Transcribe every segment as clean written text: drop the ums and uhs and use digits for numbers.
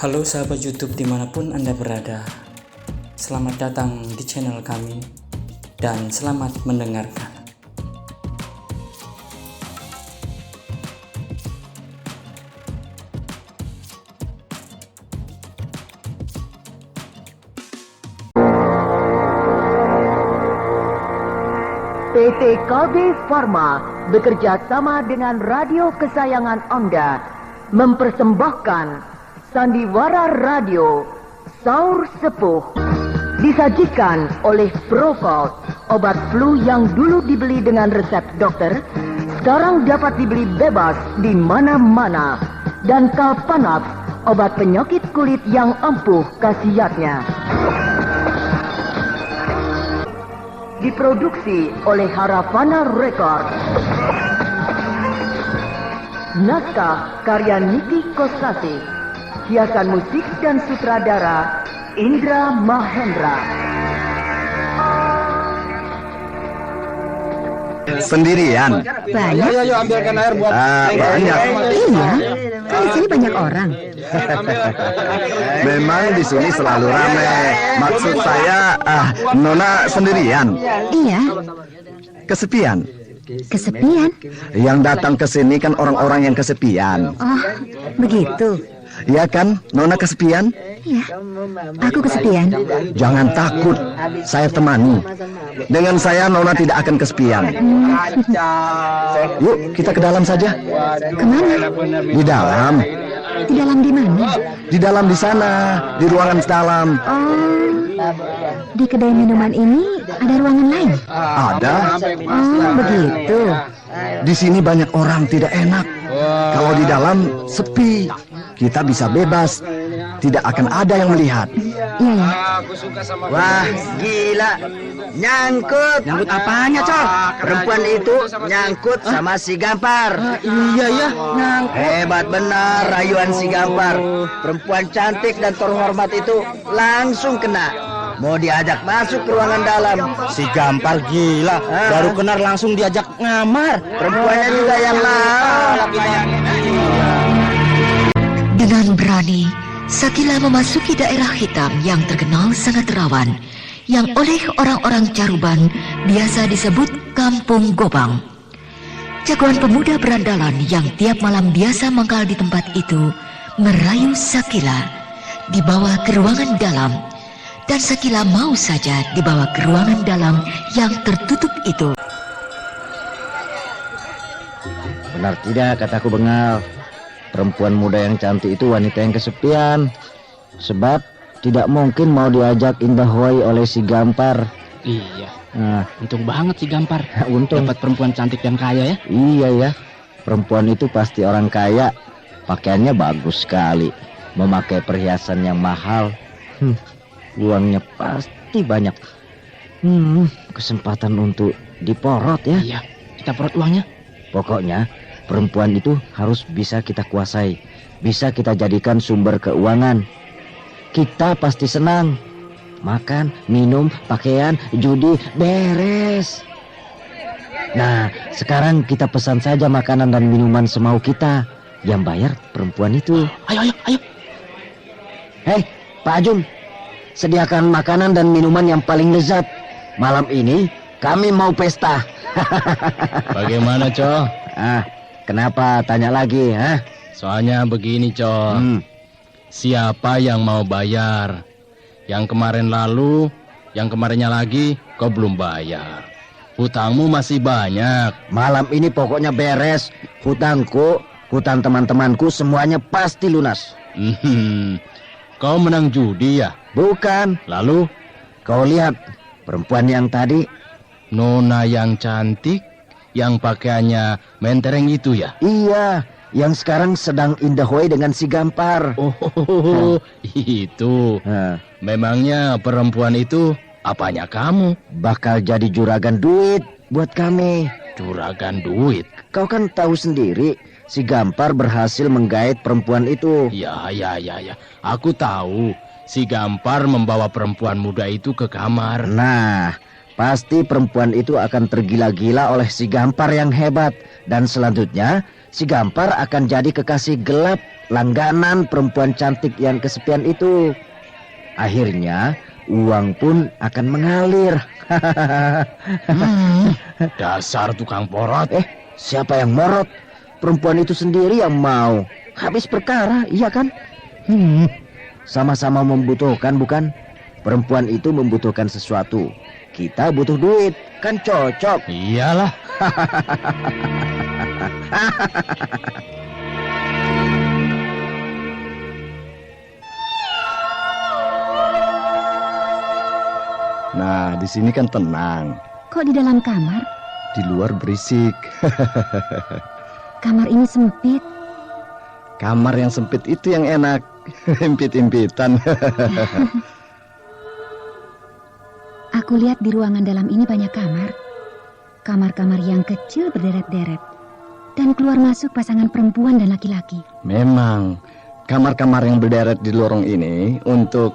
Halo sahabat YouTube dimanapun Anda berada. Selamat datang di channel kami dan selamat mendengarkan. PT KB Pharma bekerja sama dengan radio kesayangan Anda mempersembahkan Sandiwara Radio Saur Sepuh, disajikan oleh Procold, obat flu yang dulu dibeli dengan resep dokter, sekarang dapat dibeli bebas di mana-mana, dan Kalpanax, obat penyakit kulit yang ampuh khasiatnya. Diproduksi oleh Haravana Record. Naskah karya Niki Kosasi. Hiasan musik dan sutradara Indra Mahendra. Sendirian? Banyak? Ayo ambilkan air buat Banyak. Iya, kan di sini banyak orang. Memang di sini selalu ramai. Maksud saya, Nona sendirian? Iya, Kesepian? kesepian. Yang datang ke sini kan orang-orang yang kesepian. Oh, begitu. Ya kan, Nona kesepian? Iya, aku kesepian. Jangan takut, saya temani. Dengan saya Nona tidak akan kesepian. Yuk, kita ke dalam saja. Kemana? Di dalam? Di dalam di mana? Di dalam di sana, di ruangan dalam. Oh, di kedai minuman ini ada ruangan lain. Ada. Oh, begitu. Di sini banyak orang, tidak enak. Kalau di dalam sepi, kita bisa bebas. Tidak akan ada yang melihat. Iya ya. Wah, gila. Nyangkut. Nyangkut apanya, Cor? Perempuan itu nyangkut sama si Gampar. Iya ya, nyangkut. Hebat benar rayuan si Gampar. Perempuan cantik dan terhormat itu langsung kena. Mau diajak masuk ke ruangan dalam. Si Gampar gila, baru kenal langsung diajak ngamar. Perempuannya juga yang mau. Dengan berani, Sakila memasuki daerah hitam yang terkenal sangat rawan, yang oleh orang-orang Caruban biasa disebut Kampung Gobang. Jagoan pemuda berandalan yang tiap malam biasa mangkal di tempat itu merayu Sakila, dibawa ke ruangan dalam, dan Sakila mau saja dibawa ke ruangan dalam yang tertutup itu. Benar tidak kataku Bengal? Perempuan muda yang cantik itu wanita yang kesepian. Sebab tidak mungkin mau diajak indah hoi oleh si Gampar. Iya, Nah, untung banget si Gampar untung. dapat perempuan cantik dan kaya ya. Iya ya, perempuan itu pasti orang kaya. Pakaiannya bagus sekali, memakai perhiasan yang mahal. Uangnya pasti banyak. Kesempatan untuk diporot ya. Iya, kita perut uangnya. Pokoknya perempuan itu harus bisa kita kuasai, bisa kita jadikan sumber keuangan. Kita pasti senang. Makan, minum, pakaian, judi, beres. Nah, sekarang kita pesan saja makanan dan minuman semau kita. Yang bayar perempuan itu. Ayo. Hei, Pak Ajun, sediakan makanan dan minuman yang paling lezat. Malam ini kami mau pesta. Bagaimana, Co? Kenapa tanya lagi, ha? Soalnya begini, Co. Siapa yang mau bayar? Yang kemarin lalu, yang kemarinnya lagi, kau belum bayar. Hutangmu masih banyak. Malam ini pokoknya beres. Hutangku, hutang teman-temanku semuanya pasti lunas. Kau menang judi ya? Bukan. Lalu, Kau lihat perempuan yang tadi? Nona yang cantik, yang pakaiannya mentereng itu ya? Iya, yang sekarang sedang indah hoi dengan si Gampar. Oh, itu. Memangnya perempuan itu apanya kamu? Bakal jadi juragan duit buat kami. Juragan duit? Kau kan tahu sendiri, si Gampar berhasil menggait perempuan itu. Ya. Aku tahu. Si Gampar membawa perempuan muda itu ke kamar. Nah, pasti perempuan itu akan tergila-gila oleh si Gampar yang hebat. Dan selanjutnya si Gampar akan jadi kekasih gelap langganan perempuan cantik yang kesepian itu. Akhirnya uang pun akan mengalir. Dasar tukang porot. Siapa yang morot? Perempuan itu sendiri yang mau. Habis perkara, iya kan? Sama-sama membutuhkan, bukan? Perempuan itu membutuhkan sesuatu. Kita butuh duit, kan cocok. Iyalah. Nah, di sini kan tenang. Kok di dalam kamar? Di luar berisik. Kamar ini sempit. Kamar yang sempit itu yang enak. Impit-impitan. Aku lihat di ruangan dalam ini banyak kamar. Kamar-kamar yang kecil berderet-deret. Dan keluar masuk pasangan perempuan dan laki-laki. Memang, kamar-kamar yang berderet di lorong ini untuk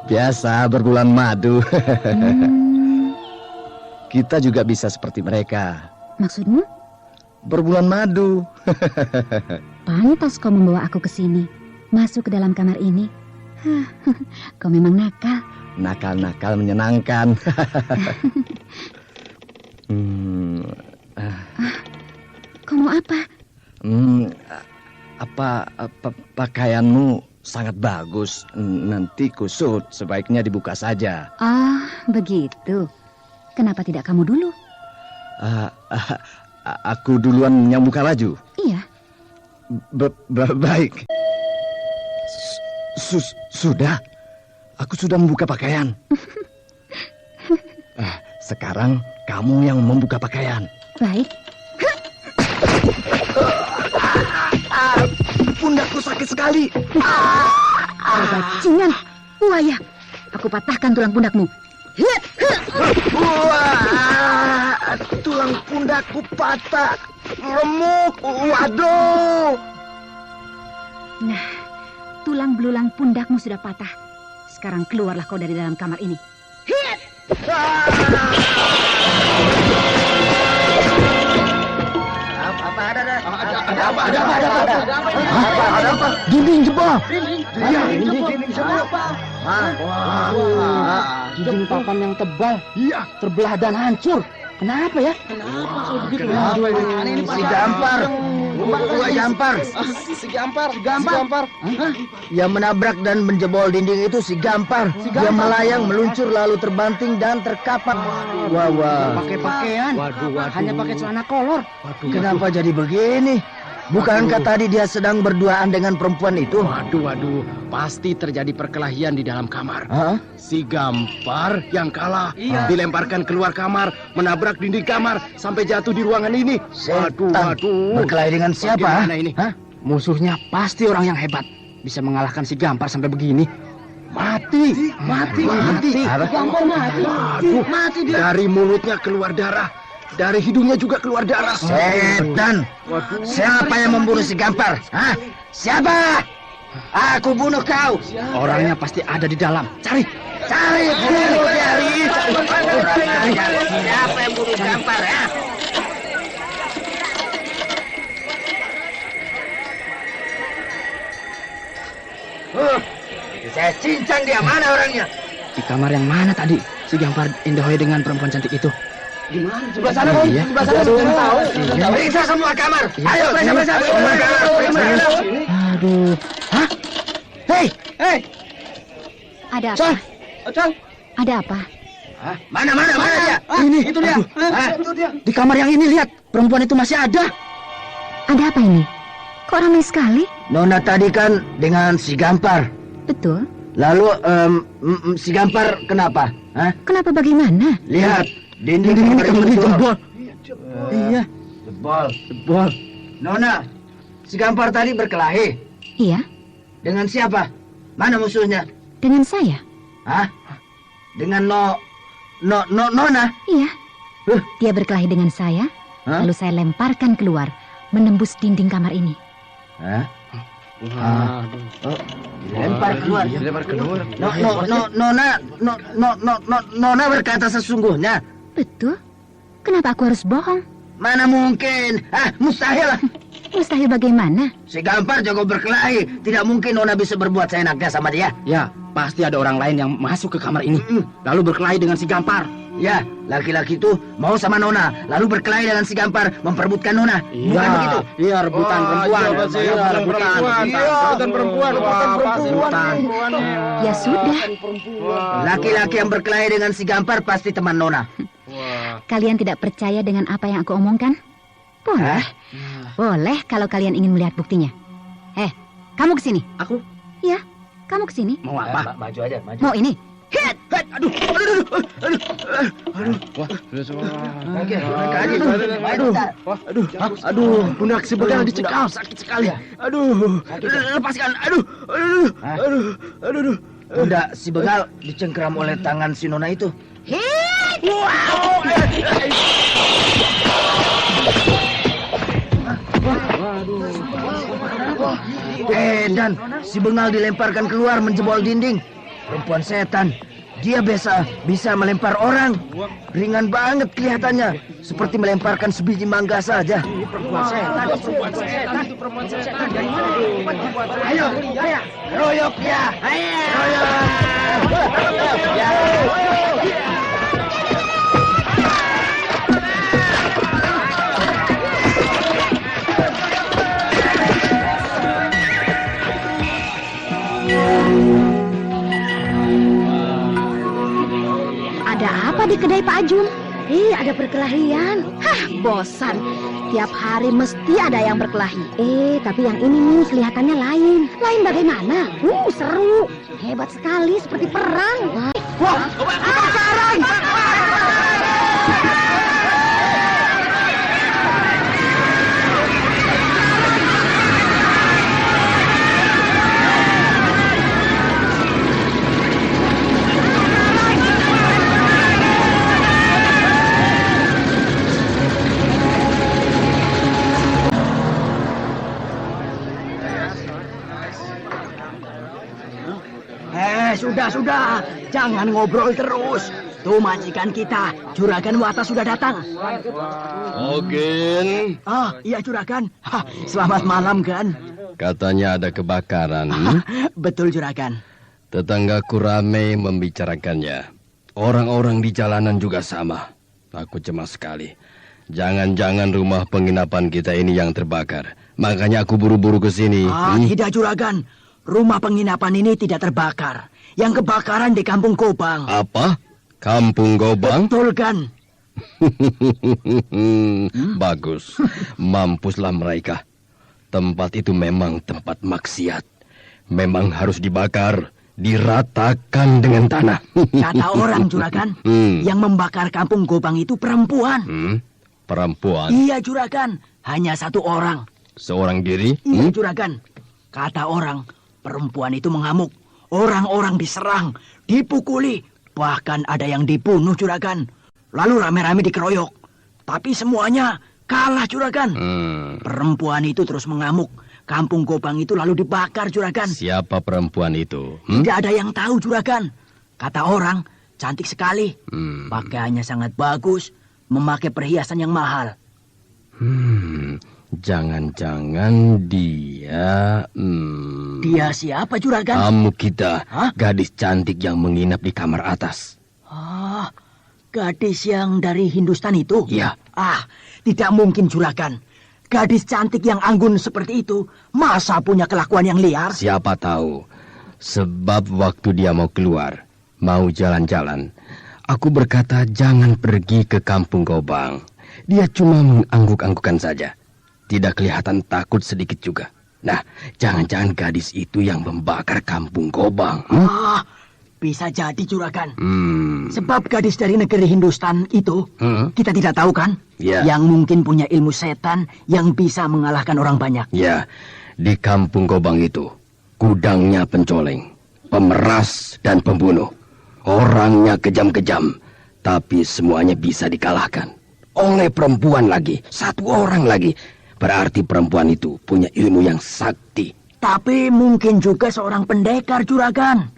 biasa berbulan madu. Kita juga bisa seperti mereka. Maksudmu? Berbulan madu. Pantas kau membawa aku ke sini. Masuk ke dalam kamar ini. Kau memang nakal. Nakal-nakal menyenangkan. Kau mau apa? Pakaianmu sangat bagus. Nanti kusut, sebaiknya dibuka saja. Ah, begitu. Kenapa tidak kamu dulu? Aku duluan yang buka laju. Iya. Baik. Sudah. Aku sudah membuka pakaian. Sekarang kamu yang membuka pakaian. Baik. Pundakku sakit sekali. Bajingan, buaya. Aku patahkan tulang pundakmu. Wah, tulang pundakku patah. Remuk. Waduh. Nah, tulang belulang pundakmu sudah patah. Sekarang keluarlah kau dari dalam kamar ini. Ada apa? Dinding jebol. Dinding jebol. Dinding papan yang tebal. Iya. Terbelah dan hancur. Kenapa ya? Kenapa ini? Si Gampar. Si Gampar. Yang menabrak dan menjebol dinding itu si Gampar. Dia melayang, meluncur lalu terbanting dan terkapak. Wah. Pakai pakaian. Hanya pakai celana kolor. Kenapa jadi begini? Bukankah tadi dia sedang berduaan dengan perempuan itu? Waduh, pasti terjadi perkelahian di dalam kamar. Si Gampar yang kalah, dilemparkan keluar kamar, menabrak dinding kamar, sampai jatuh di ruangan ini. Setan. Berkelahi dengan siapa? Ini? Musuhnya pasti orang yang hebat. Bisa mengalahkan si Gampar sampai begini. Mati. Gampar mati. Mati dia. Dari mulutnya keluar darah. Dari hidungnya juga keluar darah. Setan. Siapa yang membunuh si Gampar? Siapa? Aku bunuh kau. Orangnya pasti ada di dalam. Cari. Siapa yang bunuh Gampar? Saya cincang dia. Mana orangnya? Di kamar yang mana tadi? Si Gampar indahoy dengan perempuan cantik itu. Di mana? Sebelah sana, Bang. Sebelah sana. Tahu. Periksa semua kamar. Ayo, periksa. Aduh. Hah? Hei. Ada apa? Cang. Ada apa? Mana dia? Ini. Itu dia. Di kamar yang ini lihat. Perempuan itu masih ada. Ada apa ini? Kok ramai sekali? Nona tadi kan dengan si Gampar. Betul. Lalu si Gampar kenapa? Kenapa bagaimana? Lihat. Dinding kamar ini jebol. Iya. Jebol. Nona, si Gampar tadi berkelahi. Iya. Dengan siapa? Mana musuhnya? Dengan saya. Dengan Nona? Iya. Dia berkelahi dengan saya. Lalu saya lemparkan keluar, menembus dinding kamar ini. Dilempar keluar. Nona berkata sesungguhnya. Betul. Kenapa aku harus bohong? Mana mungkin? Mustahil. Mustahil bagaimana? Si Gampar jago berkelahi. Tidak mungkin Nona bisa berbuat seenaknya sama dia. Ya, pasti ada orang lain yang masuk ke kamar ini, lalu berkelahi dengan si Gampar. Ya, laki-laki itu mau sama Nona, lalu berkelahi dengan si Gampar, memperebutkan Nona. Bukan begitu? Iya, rebutan perempuan. Rebutan perempuan. Ya sudah. Laki-laki yang berkelahi dengan si Gampar pasti teman Nona. Kalian tidak percaya dengan apa yang aku omongkan? Boleh. Boleh kalau kalian ingin melihat buktinya. Kamu kesini. Aku? Ya, kamu kesini. Mau apa? Maju aja, maju. Mau ini? Aduh, pundak si Begal dicekal, sakit sekali. Aduh, lepaskan. Aduh. Pundak si Begal dicengkeram oleh tangan si Nona itu. Dan si Bengal dilemparkan keluar menjebol dinding. Perempuan setan. Dia bisa melempar orang. Ringan banget kelihatannya. Seperti melemparkan sebiji mangga saja. Perempuan setan. Dari mana? Ayo. Royok ya. Royok ya. Ada apa di kedai Pak Ajun? Ada perkelahian. Bosan. Tiap hari mesti ada yang berkelahi. Tapi yang ini nih kelihatannya lain. Lain bagaimana? Seru. Hebat sekali, seperti perang. Kebakaran! Sudah. Jangan ngobrol terus. Tuh majikan kita, Juragan Wata sudah datang. Ogen. Iya Juragan. Selamat malam, Gan. Katanya ada kebakaran. Betul, Juragan. Tetanggaku ramai membicarakannya. Orang-orang di jalanan juga sama. Aku cemas sekali. Jangan-jangan rumah penginapan kita ini yang terbakar. Makanya aku buru-buru ke sini. Tidak, Juragan. Rumah penginapan ini tidak terbakar. Yang kebakaran di Kampung Gobang. Apa? Kampung Gobang? Betul, Gan. Bagus. Mampuslah mereka. Tempat itu memang tempat maksiat. Memang harus dibakar, diratakan dengan tanah. Kata orang, Juragan, yang membakar Kampung Gobang itu perempuan. Perempuan? Iya, Juragan. Hanya satu orang. Seorang diri? Iya, Juragan. Kata orang, perempuan itu mengamuk. Orang-orang diserang, dipukuli, bahkan ada yang dibunuh, Juragan. Lalu rame-rame dikeroyok. Tapi semuanya kalah, Juragan. Perempuan itu terus mengamuk. Kampung Gobang itu lalu dibakar, Juragan. Siapa perempuan itu? Tidak ada yang tahu, Juragan. Kata orang, cantik sekali. Pakaiannya sangat bagus, memakai perhiasan yang mahal. Jangan-jangan dia... Dia siapa, Juragan? Kamu kita, gadis cantik yang menginap di kamar atas. Gadis yang dari Hindustan itu? Iya. Tidak mungkin, Juragan. Gadis cantik yang anggun seperti itu, masa punya kelakuan yang liar? Siapa tahu. Sebab waktu dia mau keluar, mau jalan-jalan, aku berkata jangan pergi ke Kampung Gobang. Dia cuma mengangguk-anggukan saja. Tidak kelihatan takut sedikit juga. Nah, jangan-jangan gadis itu yang membakar Kampung Gobang. Bisa jadi, Juragan. Sebab gadis dari negeri Hindustan itu, kita tidak tahu kan? Ya. Yang mungkin punya ilmu setan yang bisa mengalahkan orang banyak. Ya, di Kampung Gobang itu, gudangnya pencoleng, pemeras dan pembunuh. Orangnya kejam-kejam, tapi semuanya bisa dikalahkan. Oleh perempuan lagi, satu orang lagi. Berarti perempuan itu punya ilmu yang sakti. Tapi mungkin juga seorang pendekar, Juragan.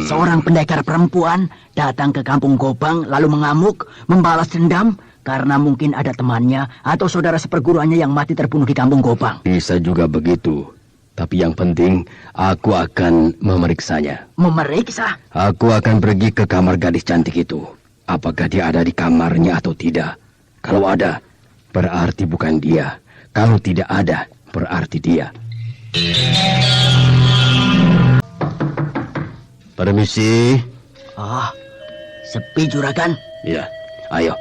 Seorang pendekar perempuan datang ke Kampung Gobang lalu mengamuk, membalas dendam karena mungkin ada temannya atau saudara seperguruannya yang mati terbunuh di Kampung Gobang. Bisa juga begitu. Tapi yang penting, aku akan memeriksanya. Memeriksa? Aku akan pergi ke kamar gadis cantik itu. Apakah dia ada di kamarnya atau tidak? Kalau ada, berarti bukan dia. Kalau tidak ada, berarti dia. Permisi. Sepi, Juragan. Ya, ayo.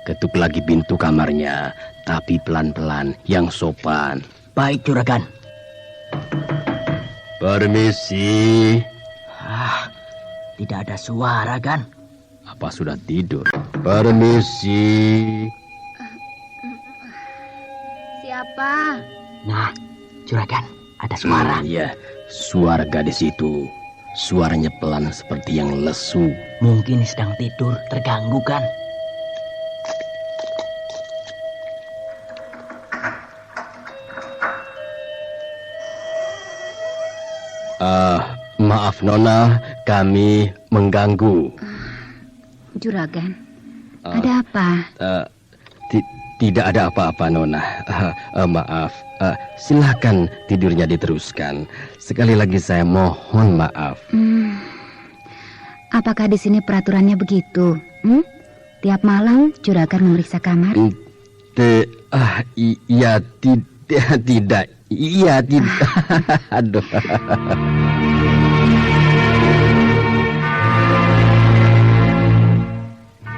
Ketuk lagi pintu kamarnya, tapi pelan-pelan, yang sopan. Baik, Juragan. Permisi. Tidak ada suara, kan? Apa sudah tidur? Permisi. Siapa? Nah, Juragan, ada suara. Iya, suara gadis itu. Suaranya pelan seperti yang lesu. Mungkin sedang tidur, terganggu, kan? Maaf Nona, kami mengganggu. Juragan, ada apa? Tidak ada apa-apa Nona. Maaf, silakan tidurnya diteruskan. Sekali lagi saya mohon maaf. Apakah di sini peraturannya begitu? Tiap malam Juragan memeriksa kamar? Iya tidak. Iya tidak. Aduh.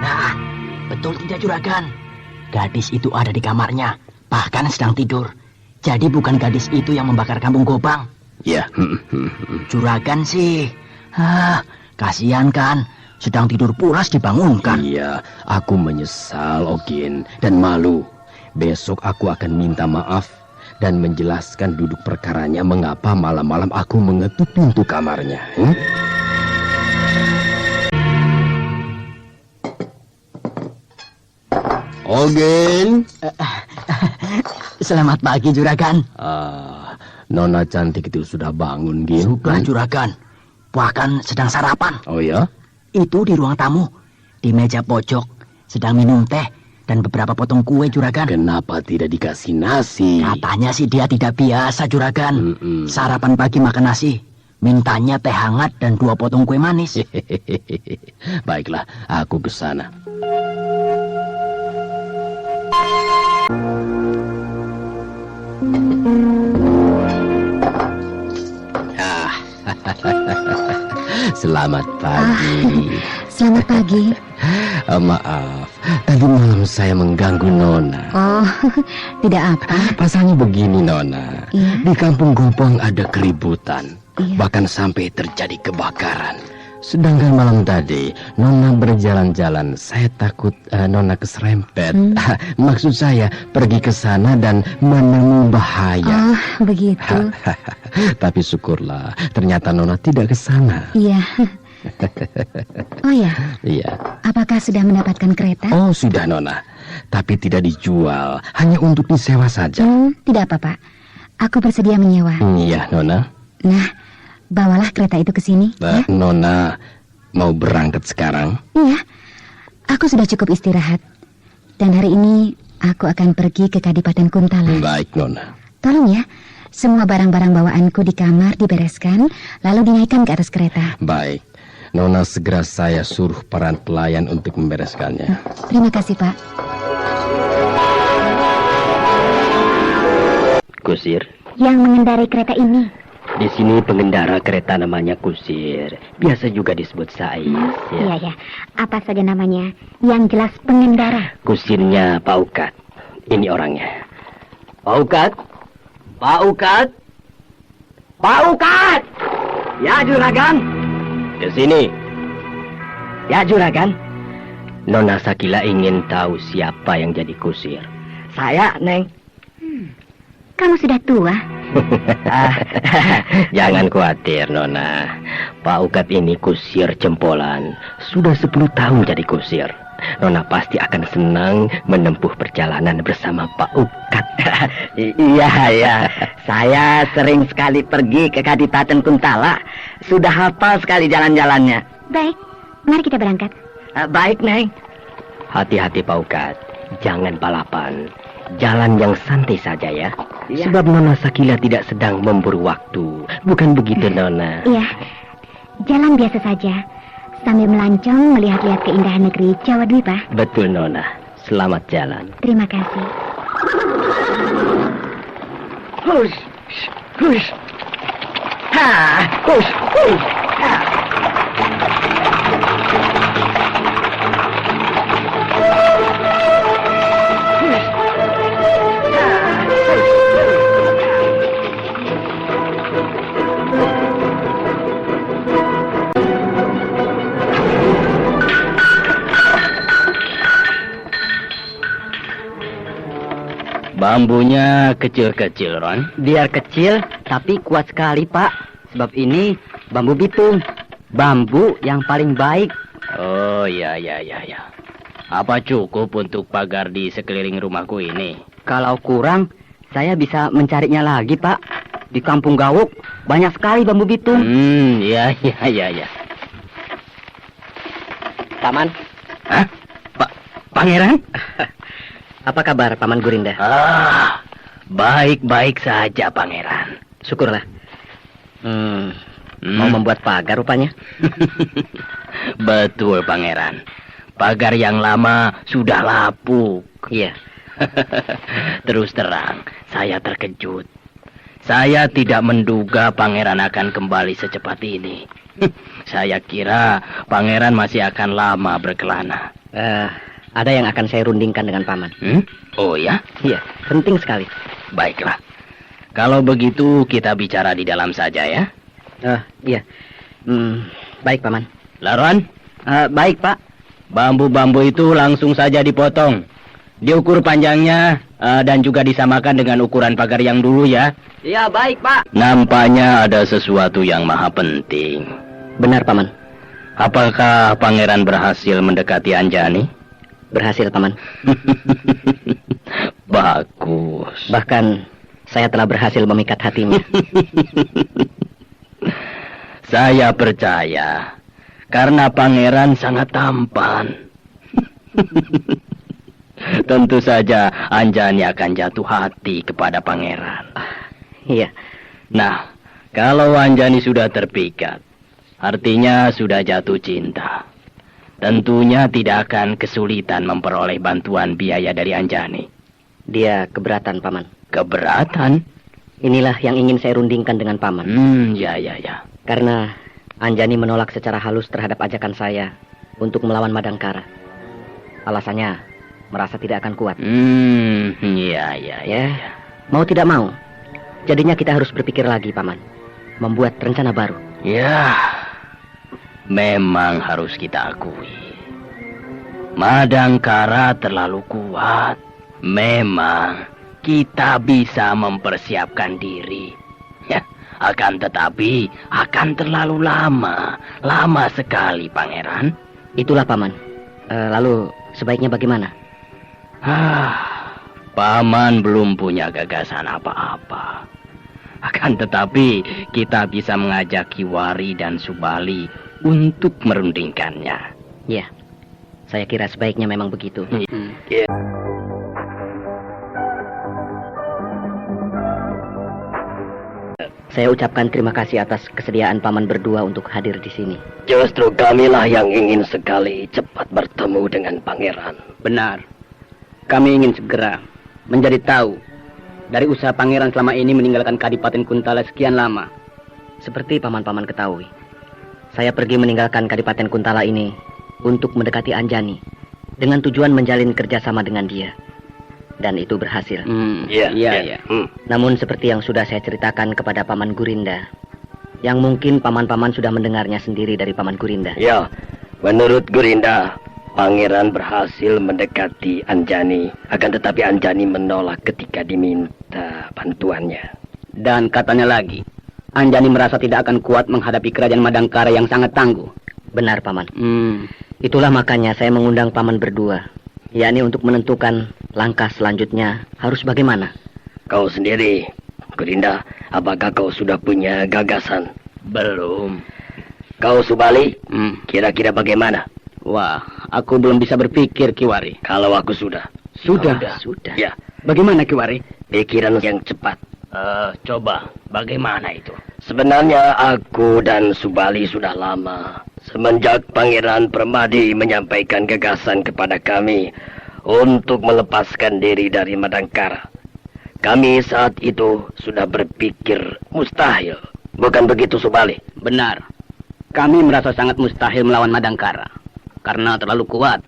Nah, betul tidak, Juragan? Gadis itu ada di kamarnya, bahkan sedang tidur. Jadi bukan gadis itu yang membakar Kampung Gobang. Ya. Juragan sih, kasihan kan, sedang tidur pulas dibangunkan. Iya, aku menyesal, Ogin, dan malu. Besok aku akan minta maaf dan menjelaskan duduk perkaranya mengapa malam-malam aku mengetuk pintu kamarnya. Ogin. Selamat pagi, Juragan. Nona cantik itu sudah bangun, Gin. Sudah, Juragan. Bahkan sedang sarapan. Oh ya? Itu di ruang tamu. Di meja pojok. Sedang minum teh dan beberapa potong kue, Juragan. Kenapa tidak dikasih nasi? Katanya sih dia tidak biasa, Juragan. Sarapan pagi makan nasi. Mintanya teh hangat dan 2 potong kue manis. Baiklah, aku ke sana. Selamat pagi. Selamat pagi. Maaf, tadi malam saya mengganggu Nona. Oh, tidak apa. Pasalnya begini, Nona. Iya? Di Kampung Gobang ada keributan. Iya. Bahkan sampai terjadi kebakaran. Sedangkan malam tadi Nona berjalan-jalan, saya takut Nona keserempet. Maksud saya pergi ke sana dan menemui bahaya. Oh, begitu. Tapi syukurlah, ternyata Nona tidak ke sana. Iya. Oh ya. Iya. Apakah sudah mendapatkan kereta? Oh, sudah Nona. Tapi tidak dijual, hanya untuk disewa saja. Tidak apa-apa. Aku bersedia menyewa. Iya, Nona. Nah, bawalah kereta itu ke sini. Ya? Nona mau berangkat sekarang? Iya, aku sudah cukup istirahat. Dan hari ini aku akan pergi ke Kadipaten Kuntala. Baik, Nona. Tolong ya, semua barang-barang bawaanku di kamar dibereskan, lalu dinaikkan ke atas kereta. Baik, Nona segera saya suruh para pelayan untuk membereskannya. Terima kasih, Pak. Kusir. Yang mengendarai kereta ini. Di sini pengendara kereta namanya Kusir. Biasa juga disebut Sais. Iya, ya. Apa saja namanya? Yang jelas pengendara. Kusirnya Pak Ukat. Ini orangnya. Pak Ukat? Pak Ukat? Pak Ukat! Ya, Juragan. Ke sini. Ya, Juragan. Nona Sakila ingin tahu siapa yang jadi kusir. Saya, Neng. Kamu sudah tua. Jangan khawatir, Nona. Pak Ukat ini kusir jempolan. Sudah 10 tahun jadi kusir. Nona pasti akan senang menempuh perjalanan bersama Pak Ukat. Iya. Saya sering sekali pergi ke Kadipaten Kuntala. Sudah hafal sekali jalan-jalannya. Baik, mari kita berangkat. Baik, Neng. Hati-hati, Pak Ukat. Jangan balapan. Jalan yang santai saja ya. Sebab Nona Sakila tidak sedang memburu waktu. Bukan begitu, Nona? Iya, jalan biasa saja. Sambil melancong melihat-lihat keindahan negeri Jawa Dwipa. Betul, Nona. Selamat jalan. Terima kasih. Hush, hush. Ha, hush, hush. Ha. Bambunya kecil-kecil, Ron. Biar kecil, tapi kuat sekali, Pak. Sebab ini bambu bitung. Bambu yang paling baik. Oh, ya. Apa cukup untuk pagar di sekeliling rumahku ini? Kalau kurang, saya bisa mencarinya lagi, Pak. Di Kampung Gawuk, banyak sekali bambu bitung. Ya. Paman. Hah? Pangeran? Apa kabar, Paman Gurinda? Baik-baik saja, Pangeran. Syukurlah. Mau membuat pagar rupanya? Betul, Pangeran. Pagar yang lama sudah lapuk. Iya. Terus terang, saya terkejut. Saya tidak menduga Pangeran akan kembali secepat ini. Saya kira Pangeran masih akan lama berkelana. Ada yang akan saya rundingkan dengan Paman. Oh ya? Iya, penting sekali. Baiklah. Kalau begitu kita bicara di dalam saja ya. Iya. Baik, Paman. Laron? Baik, Pak. Bambu-bambu itu langsung saja dipotong. Diukur panjangnya dan juga disamakan dengan ukuran pagar yang dulu ya. Iya, baik, Pak. Nampaknya ada sesuatu yang maha penting. Benar, Paman. Apakah Pangeran berhasil mendekati Anjani? Berhasil, Paman. Bagus. Bahkan saya telah berhasil memikat hatinya. Saya percaya. Karena Pangeran sangat tampan. Tentu saja Anjani akan jatuh hati kepada Pangeran. Iya. Nah, kalau Anjani sudah terpikat, artinya sudah jatuh cinta. Tentunya tidak akan kesulitan memperoleh bantuan biaya dari Anjani. Dia keberatan, Paman. Keberatan? Inilah yang ingin saya rundingkan dengan Paman. Ya. Karena Anjani menolak secara halus terhadap ajakan saya untuk melawan Madangkara. Alasannya merasa tidak akan kuat. Ya. Mau tidak mau, jadinya kita harus berpikir lagi, Paman. Membuat rencana baru. Ya. Memang harus kita akui. Madangkara terlalu kuat. Memang kita bisa mempersiapkan diri. Ya, akan tetapi akan terlalu lama. Lama sekali, Pangeran. Itulah, Paman. Lalu sebaiknya bagaimana? Paman belum punya gagasan apa-apa. Akan tetapi kita bisa mengajak Kiwari dan Subali untuk merundingkannya. Ya, saya kira sebaiknya memang begitu. Saya ucapkan terima kasih atas kesediaan Paman berdua untuk hadir di sini. Justru kamilah yang ingin sekali cepat bertemu dengan Pangeran. Benar. Kami ingin segera menjadi tahu dari usaha Pangeran selama ini meninggalkan Kadipaten Kuntala sekian lama. Seperti Paman-paman ketahui, saya pergi meninggalkan Kadipaten Kuntala ini untuk mendekati Anjani dengan tujuan menjalin kerjasama dengan dia. Dan itu berhasil. Iya. Namun seperti yang sudah saya ceritakan kepada Paman Gurinda, yang mungkin paman-paman sudah mendengarnya sendiri dari Paman Gurinda. Ya, menurut Gurinda, Pangeran berhasil mendekati Anjani. Akan tetapi Anjani menolak ketika diminta bantuannya. Dan katanya lagi, Anjani merasa tidak akan kuat menghadapi kerajaan Madangkara yang sangat tangguh. Benar, Paman. Itulah makanya saya mengundang Paman berdua, yakni untuk menentukan langkah selanjutnya harus bagaimana. Kau sendiri, Gurinda, apakah kau sudah punya gagasan? Belum. Kau Subali, kira-kira bagaimana? Wah, aku belum bisa berpikir, Kiwari. Kalau aku sudah. Sudah. Ya. Bagaimana, Kiwari? Pikiran yang cepat. Coba, bagaimana itu? Sebenarnya aku dan Subali sudah lama, semenjak Pangeran Permadi menyampaikan gagasan kepada kami untuk melepaskan diri dari Madangkara. Kami saat itu sudah berpikir mustahil. Bukan begitu, Subali? Benar. Kami merasa sangat mustahil melawan Madangkara karena terlalu kuat,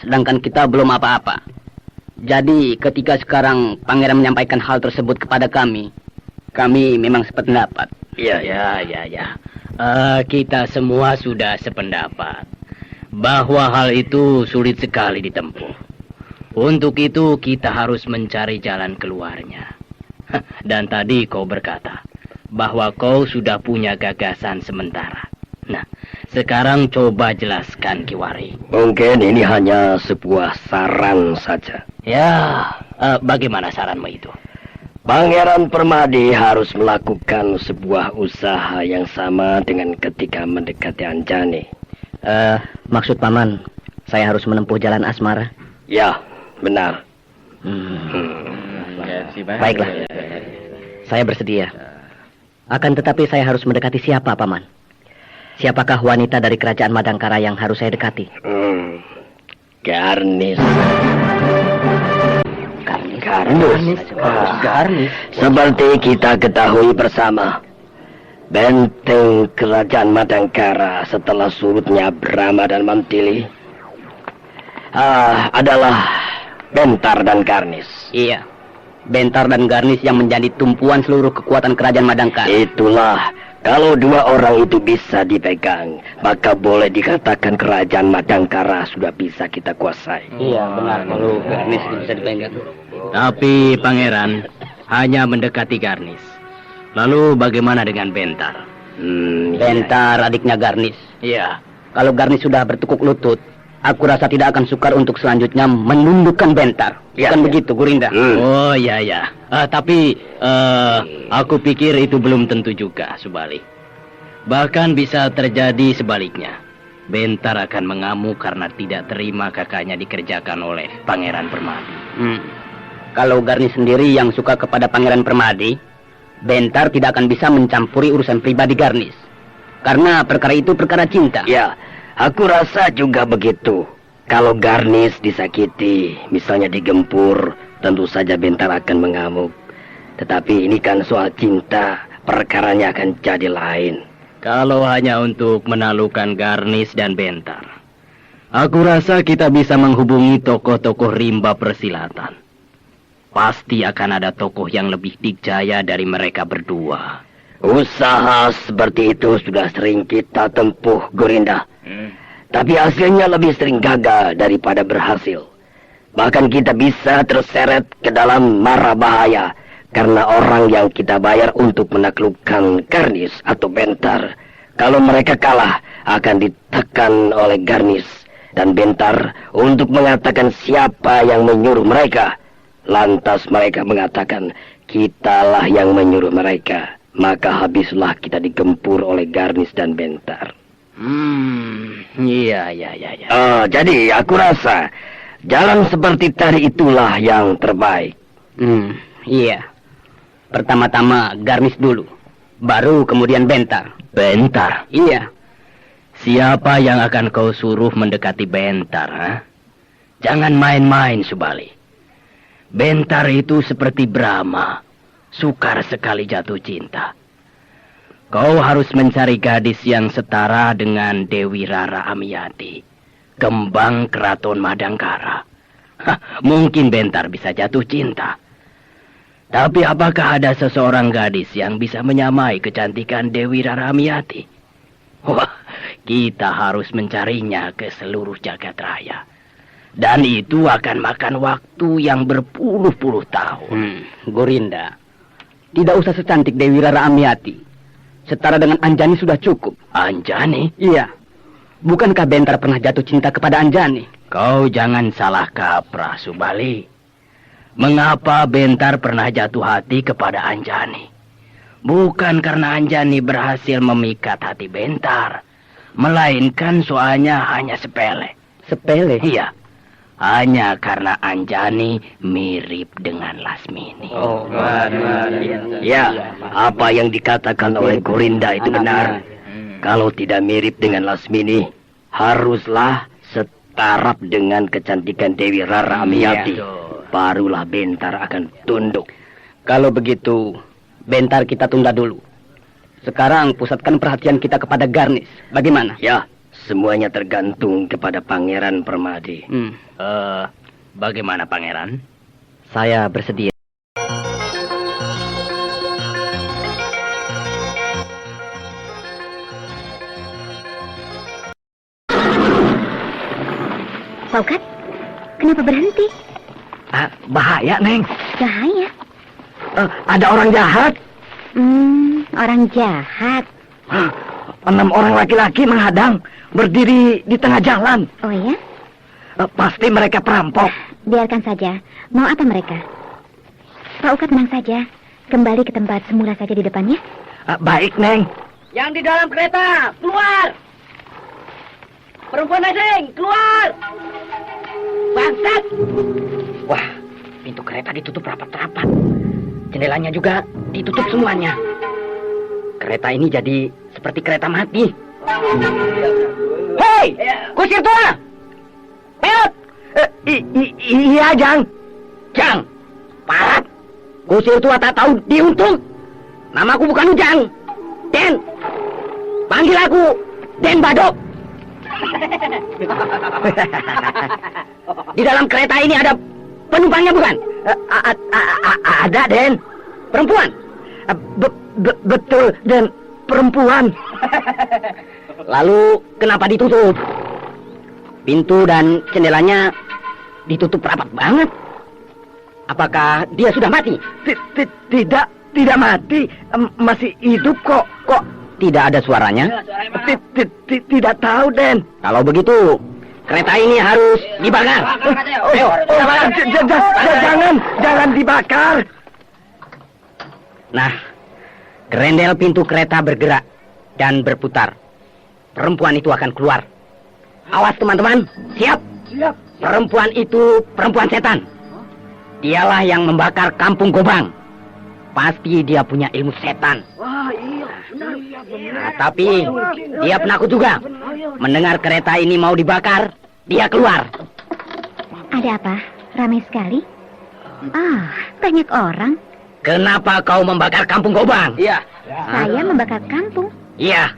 sedangkan kita belum apa-apa. Jadi ketika sekarang Pangeran menyampaikan hal tersebut kepada kami memang sependapat. Ya. Kita semua sudah sependapat bahwa hal itu sulit sekali ditempuh. Untuk itu kita harus mencari jalan keluarnya. Dan tadi kau berkata bahwa kau sudah punya gagasan sementara. Nah, sekarang coba jelaskan, Kiwari. Mungkin ini hanya sebuah saran saja. Ya, bagaimana saranmu itu? Pangeran Permadi harus melakukan sebuah usaha yang sama dengan ketika mendekati Anjani. Maksud Paman, saya harus menempuh jalan asmara? Ya, benar. Baiklah, saya bersedia. Akan tetapi saya harus mendekati siapa, Paman? Siapakah wanita dari kerajaan Madangkara yang harus saya dekati? Garnis. Garnis. Seperti kita ketahui bersama, benteng kerajaan Madangkara setelah surutnya Brahma dan Mantili adalah Bentar dan Garnis. Iya, Bentar dan Garnis yang menjadi tumpuan seluruh kekuatan kerajaan Madangkara. Itulah, kalau dua orang itu bisa dipegang, maka boleh dikatakan kerajaan Madangkara sudah bisa kita kuasai. Iya, benar, kalau Garnis bisa dipegang. Tapi Pangeran hanya mendekati Garnis. Lalu bagaimana dengan Bentar? Bentar adiknya Garnis. Iya. Kalau Garnis sudah bertekuk lutut, aku rasa tidak akan sukar untuk selanjutnya menundukkan Bentar. Bukan begitu, Gurinda? Oh, ya. Tapi aku pikir itu belum tentu juga, Subali. Bahkan bisa terjadi sebaliknya. Bentar akan mengamuk karena tidak terima kakaknya dikerjakan oleh Pangeran Permadi. Kalau Garnis sendiri yang suka kepada Pangeran Permadi, Bentar tidak akan bisa mencampuri urusan pribadi Garnis. Karena perkara itu perkara cinta. Ya, aku rasa juga begitu. Kalau Garnis disakiti, misalnya digempur, tentu saja Bentar akan mengamuk. Tetapi ini kan soal cinta, perkaranya akan jadi lain. Kalau hanya untuk menaklukkan Garnis dan Bentar, aku rasa kita bisa menghubungi tokoh-tokoh rimba persilatan. Pasti akan ada tokoh yang lebih dikjaya dari mereka berdua. Usaha seperti itu sudah sering kita tempuh, Gurinda. Tapi hasilnya lebih sering gagal daripada berhasil. Bahkan kita bisa terseret ke dalam mara bahaya karena orang yang kita bayar untuk menaklukkan Garnis atau Bentar, kalau mereka kalah akan ditekan oleh Garnis dan Bentar untuk mengatakan siapa yang menyuruh mereka. Lantas mereka mengatakan, kitalah yang menyuruh mereka. Maka habislah kita digempur oleh Garnis dan Bentar. Iya. Jadi aku rasa jalan seperti tadi itulah yang terbaik. Iya. Pertama-tama Garnis dulu, baru kemudian Bentar. Bentar? Iya. Siapa yang akan kau suruh mendekati Bentar, ha? Jangan main-main, Subali. Bentar itu seperti Brahma, sukar sekali jatuh cinta. Kau harus mencari gadis yang setara dengan Dewi Rara Amiyati, kembang keraton Madangkara. Mungkin Bentar bisa jatuh cinta. Tapi apakah ada seseorang gadis yang bisa menyamai kecantikan Dewi Rara Amiyati? Wah, kita harus mencarinya ke seluruh jagat raya. Dan itu akan makan waktu yang berpuluh-puluh tahun. Gurinda, tidak usah secantik Dewi Rara Amiyati. Setara dengan Anjani sudah cukup. Anjani? Iya. bukankah Bentar pernah jatuh cinta kepada Anjani? Kau jangan salah kaprah, Subali. Mengapa Bentar pernah jatuh hati kepada Anjani? Bukan karena Anjani berhasil memikat hati Bentar, melainkan soalnya hanya sepele. Sepele? Iya, hanya karena Anjani mirip dengan Lasmini. Oh, ya, apa yang dikatakan oleh Gorinda itu benar. Kalau tidak mirip dengan Lasmini, haruslah setaraf dengan kecantikan Dewi Rara Amiyati. Barulah Bentar akan tunduk. Kalau begitu, Bentar kita tunda dulu. Sekarang pusatkan perhatian kita kepada Garnis. Bagaimana? Ya, semuanya tergantung kepada Pangeran Permadi. Bagaimana Pangeran? Saya bersedia. Pak Ukat, kenapa berhenti? Bahaya, Neng. Bahaya? Ada orang jahat. Orang jahat. 6 orang laki-laki menghadang, berdiri di tengah jalan. Oh ya? Pasti mereka perampok. Biarkan saja. Mau apa mereka? Pak Ukat tenang saja. Kembali ke tempat semula saja di depannya. Baik, Neng. Yang di dalam kereta, keluar! Perempuan asing, keluar! Bangsat! Wah, pintu kereta ditutup rapat-rapat. Jendelanya juga ditutup semuanya. Kereta ini jadi seperti kereta mati. Hei, kusir tua! Peot! Iya, Jang. Jang, parat. Kusir tua tak tahu diuntung. Namaku bukan Ujang. Den, panggil aku Den Badok. Di dalam kereta ini ada penumpangnya bukan? Ada, Den. Perempuan? Betul, Den. Perempuan. Lalu kenapa ditutup? Pintu dan jendelanya ditutup rapat banget. Apakah dia sudah mati? Tidak mati. Masih hidup kok. Tidak ada suaranya? Tidak tahu, Den. Kalau begitu, kereta ini harus dibakar. Jangan dibakar. Nah, gerendel pintu kereta bergerak dan berputar. Perempuan itu akan keluar. Awas teman-teman, siap. Perempuan itu perempuan setan. Dialah yang membakar kampung Gobang. Pasti dia punya ilmu setan. Wah, iya, benar. Nah, tapi dia penakut juga. Mendengar kereta ini mau dibakar, dia keluar. Ada apa? Ramai sekali? Banyak orang. Kenapa kau membakar kampung Gobang? Iya. Saya membakar kampung. Iya.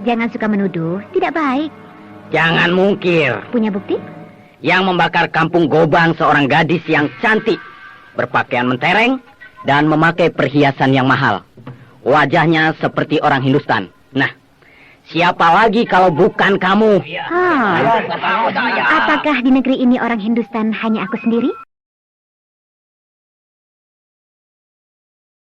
Jangan suka menuduh, tidak baik. Jangan mungkir. Punya bukti? Yang membakar kampung Gobang seorang gadis yang cantik, berpakaian mentereng, dan memakai perhiasan yang mahal. Wajahnya seperti orang Hindustan. Nah, siapa lagi kalau bukan kamu? Apakah di negeri ini orang Hindustan hanya aku sendiri?